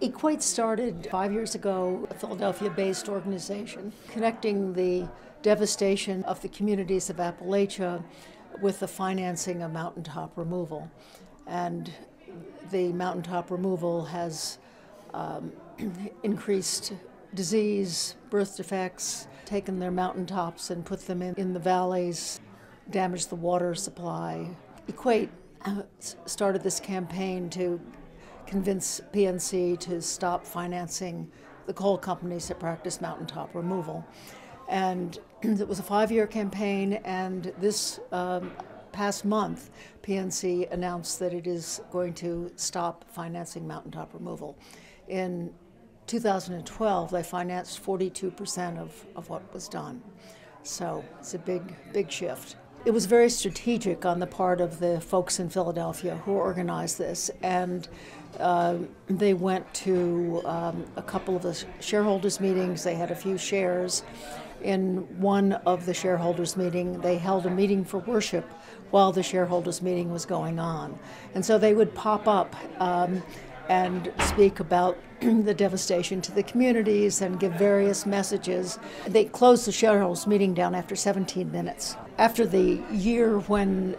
EQAT started 5 years ago, a Philadelphia-based organization, connecting the devastation of the communities of Appalachia with the financing of mountaintop removal. And the mountaintop removal has increased disease, birth defects, taken their mountaintops and put them in the valleys, damaged the water supply. EQAT started this campaign to convince PNC to stop financing the coal companies that practice mountaintop removal. And it was a 5-year campaign, and this past month, PNC announced that it is going to stop financing mountaintop removal. In 2012, they financed 42% of what was done. So it's a big shift. It was very strategic on the part of the folks in Philadelphia who organized this, and they went to a couple of the shareholders' meetings. They had a few shares. In one of the shareholders' meeting, they held a meeting for worship while the shareholders' meeting was going on. And so they would pop up and speak about the devastation to the communities and give various messages. They closed the shareholders' meeting down after 17 minutes. After the year when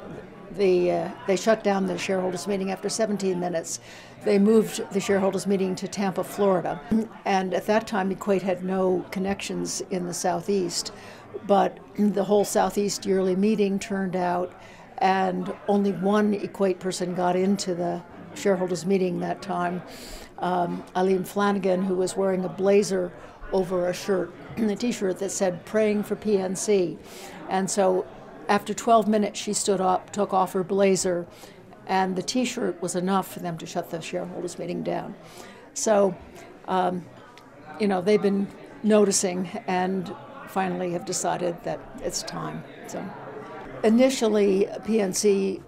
they shut down the shareholders' meeting after 17 minutes, they moved the shareholders' meeting to Tampa, Florida. And at that time, EQAT had no connections in the Southeast, but the whole Southeast yearly meeting turned out, and only one EQAT person got into the shareholders' meeting that time, Eileen Flanagan, who was wearing a blazer over a shirt, a t-shirt that said "Praying for PNC." And so after 12 minutes, she stood up, took off her blazer, and the t-shirt was enough for them to shut the shareholders' meeting down. So, they've been noticing and finally have decided that it's time. So, initially, PNC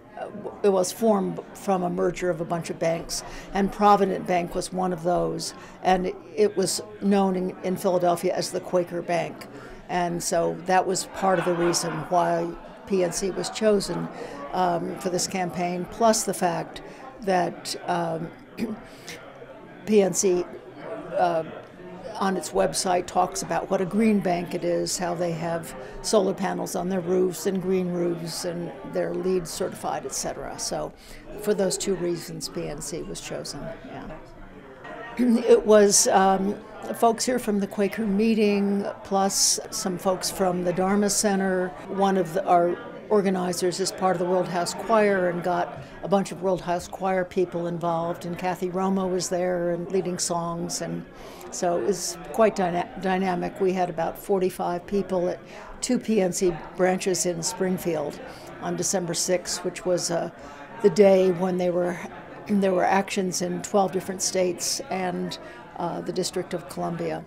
it was formed from a merger of a bunch of banks, and Provident Bank was one of those, and it was known in Philadelphia as the Quaker Bank. And so that was part of the reason why PNC was chosen for this campaign, plus the fact that PNC on its website talks about what a green bank it is, how they have solar panels on their roofs and green roofs, and they're LEED certified, etc. So for those two reasons, PNC was chosen. Yeah. It was folks here from the Quaker meeting, plus some folks from the Dharma Center. One of our organizers is part of the World House Choir and got a bunch of World House Choir people involved, and Kathy Romo was there and leading songs, and so it was quite dynamic. We had about 45 people at 2 PNC branches in Springfield on December 6th, which was the day when there were actions in 12 different states and the District of Columbia.